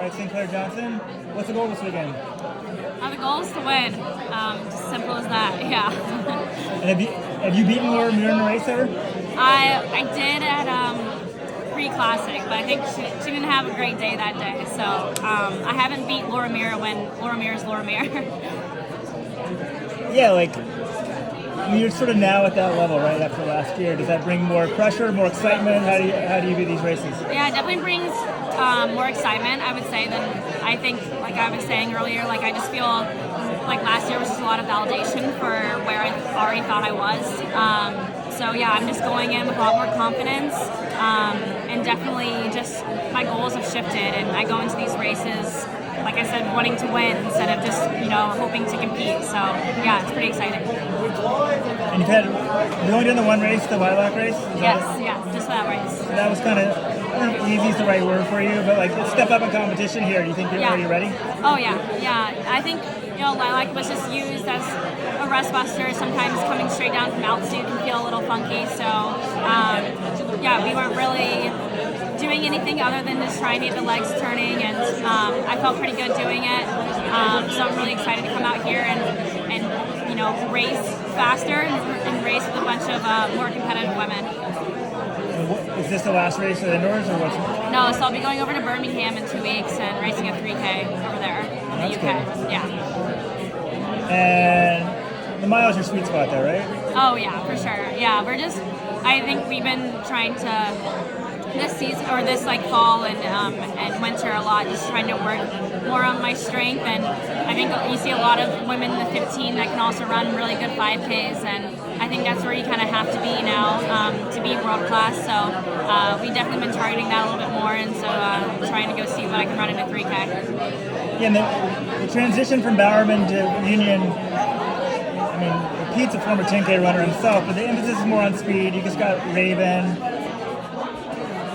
right, Sinclaire Johnson. What's the goal this weekend? The goal is to win. Just simple as that. Yeah. And have you beaten Muir in a race ever? I did at pre-classic, but I think she didn't have a great day that day. So I haven't beat Laura Muir when Laura Muir is Laura Muir. Yeah, like you're sort of now at that level, right? After last year, does that bring more pressure, more excitement? How do you view these races? Yeah, it definitely brings more excitement, I would say, than I think. Like I was saying earlier, like I just feel like last year was just a lot of validation for where I already thought I was. So yeah, I'm just going in with a lot more confidence, and definitely just my goals have shifted, and I go into these races, like I said, wanting to win instead of just hoping to compete. So yeah, it's pretty exciting. And you've only done the one race, the Lilac race? Yeah, just that race. So that was kind of, I don't know if easy is the right word for you, but like step up in competition here. Do you think are you ready? Oh yeah. I think Lilac was just used as a rest buster. Sometimes coming straight down from altitude can feel a little funky. So yeah, we weren't really doing anything other than just trying to get the legs turning, and I felt pretty good doing it. So I'm really excited to come out here and race faster and race with a bunch of more competitive women. Is this the last race of indoors or what's? No, so I'll be going over to Birmingham in 2 weeks and racing a 3K over there in the UK. Cool. Yeah. And the mile's your sweet spot there, right? Oh yeah, for sure. Yeah, I think we've been trying to this season or this fall and winter a lot, just trying to work more on my strength. And I think you see a lot of women in the 15 that can also run really good 5Ks, and I think that's where you kind of have to be now to be world class. So we definitely been targeting that a little bit more, and so trying to go see what I can run in a 3K. Yeah, and the transition from Bowerman to Union, I mean, Pete's a former 10K runner himself, but the emphasis is more on speed. You just got Raven.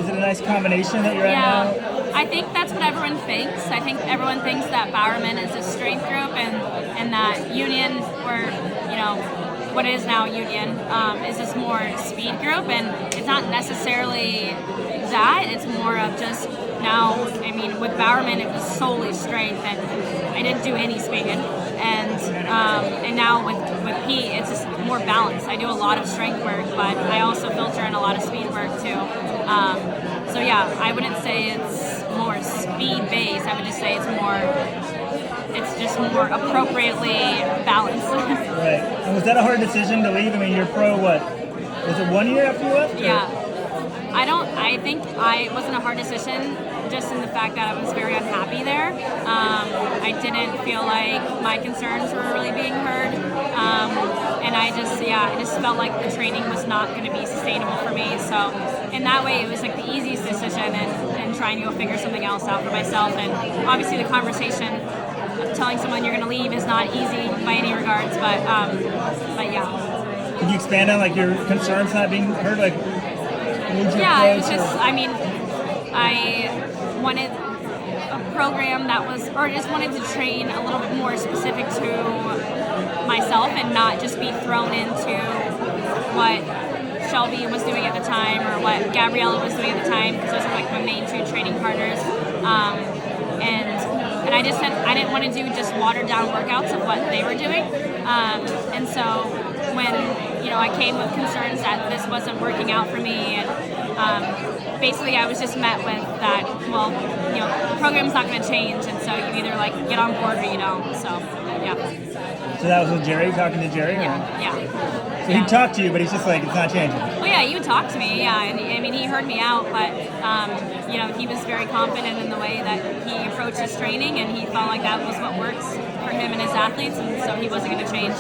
Is it a nice combination that you're at now? I think that's what everyone thinks. I think everyone thinks that Bowerman is a strength group, and that Union, or what is now Union, is this more speed group, and it's not necessarily that. It's more of just now. I mean, with Bowerman, it was solely strength, and I didn't do any speed. And now with Pete, it's just more balanced. I do a lot of strength work, but I also filter in a lot of speed work too. So yeah, I wouldn't say it's more speed based. I would just say it's just more appropriately balanced. Right. And was that a hard decision to leave? I mean, you're pro what? Was it 1 year after you left? Yeah. I think it wasn't a hard decision, just in the fact that I was very unhappy there. I didn't feel like my concerns were really being heard. And I just felt like the training was not going to be sustainable for me. So in that way, it was like the easiest decision, and trying to go figure something else out for myself. And obviously the conversation of telling someone you're going to leave is not easy by any regards, but yeah. Can you expand on your concerns not being heard? Yeah, it was just, I wanted a program that was, or just wanted to train a little bit more specific to myself and not just be thrown into what Shelby was doing at the time or what Gabriella was doing at the time, because those are my main two training partners. And I just said I didn't want to do just watered down workouts of what they were doing. And so when I came with concerns that this wasn't working out for me, and basically I was just met with that, well, the program's not going to change, and so you either get on board or you don't. So yeah. So that was with Jerry, talking to Jerry? Yeah. So he talked to you, but he's just it's not changing. Well, yeah, he would talk to me, yeah, and I mean, he heard me out, but he was very confident in the way that he approached his training, and he felt like that was what works for him and his athletes, and so he wasn't going to change.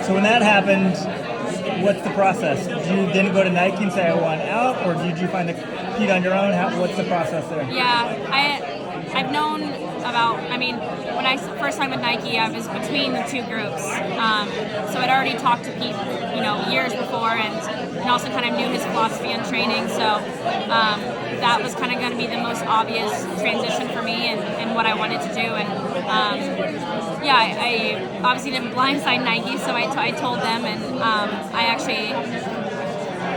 So when that happened, what's the process? Did you then go to Nike and say I want out, or did you find the Pete on your own? What's the process there? Yeah, I've known about, when I first time with Nike, I was between the two groups. So I'd already talked to Pete, years before, and also kind of knew his philosophy on training. So that was kind of going to be the most obvious transition for me and what I wanted to do. And I obviously didn't blindside Nike, so I told them, and I actually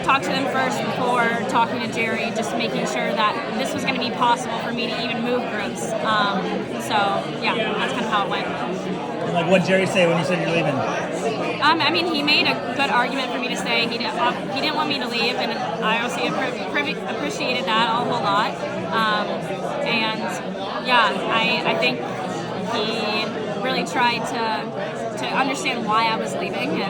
talked to them first before talking to Jerry, just making sure that this was going to be possible for me to even move groups. So yeah, that's kind of how it went. And like, what did Jerry say when you said you're leaving? I mean, he made a good argument for me to stay. He didn't want me to leave, and I obviously appreciated that a whole lot. And yeah, I think he really tried to understand why I was leaving,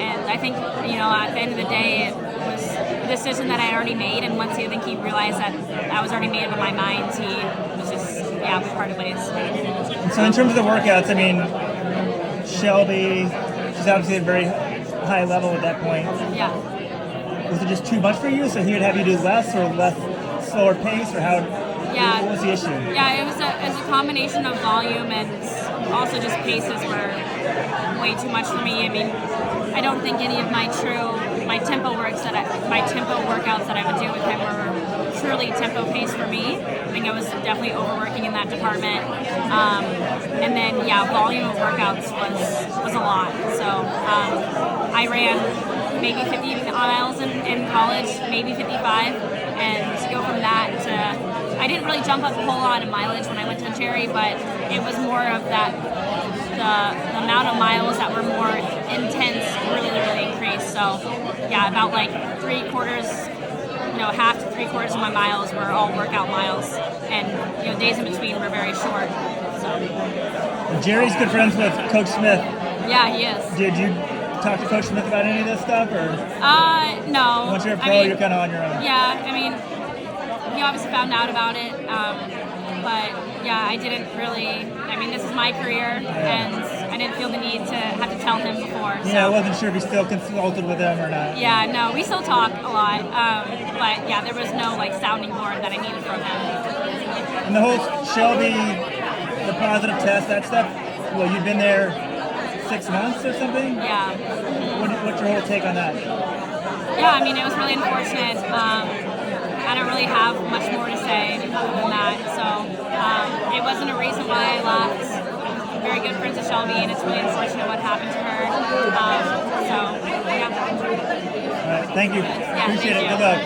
and I think, you know, at the end of the day, it was a decision that I had already made, and once I think he realized that I was already made up in my mind, he was just, we parted ways. And so in terms of the workouts, I mean, Shelby, she's obviously at a very high level at that point. Yeah. Was it just too much for you, so he would have you do less or less slower pace, or how? Yeah. What was the issue? Yeah, it was a combination of volume and also just paces were way too much for me. I mean, I don't think any of my tempo workouts that I would do with him were truly tempo pace for me. I think I was definitely overworking in that department. And then volume of workouts was a lot. So I ran maybe 50 miles in college, maybe 55, and to go from that to, I didn't really jump up a whole lot in mileage when I went to Jerry, but it was more of that, the amount of miles that were more intense really increased. So about like half to 3/4 of my miles were all workout miles, and days in between were very short. So Jerry's good friends with Coach Smith. Yeah, he is. Did you talk to Coach Smith about any of this stuff, or? No. Once you're a pro, you're kind of on your own. Yeah, I mean, he obviously found out about it, but I didn't really. I mean, this is my career, and I didn't feel the need to have to tell him before. So. Yeah, I wasn't sure if you still consulted with him or not. Yeah, no, we still talk a lot, but there was no sounding board that I needed from him. And the whole Shelby, the positive test, that stuff. Well, you've been there 6 months or something. Yeah. What's your whole take on that? Yeah, I mean, it was really unfortunate. I don't really have much more to say other than that. So it wasn't a reason why I left. I'm very good friends with Shelby, and it's really unfortunate what happened to her. All right, thank you. Yeah, Appreciate thank it. you. Good luck.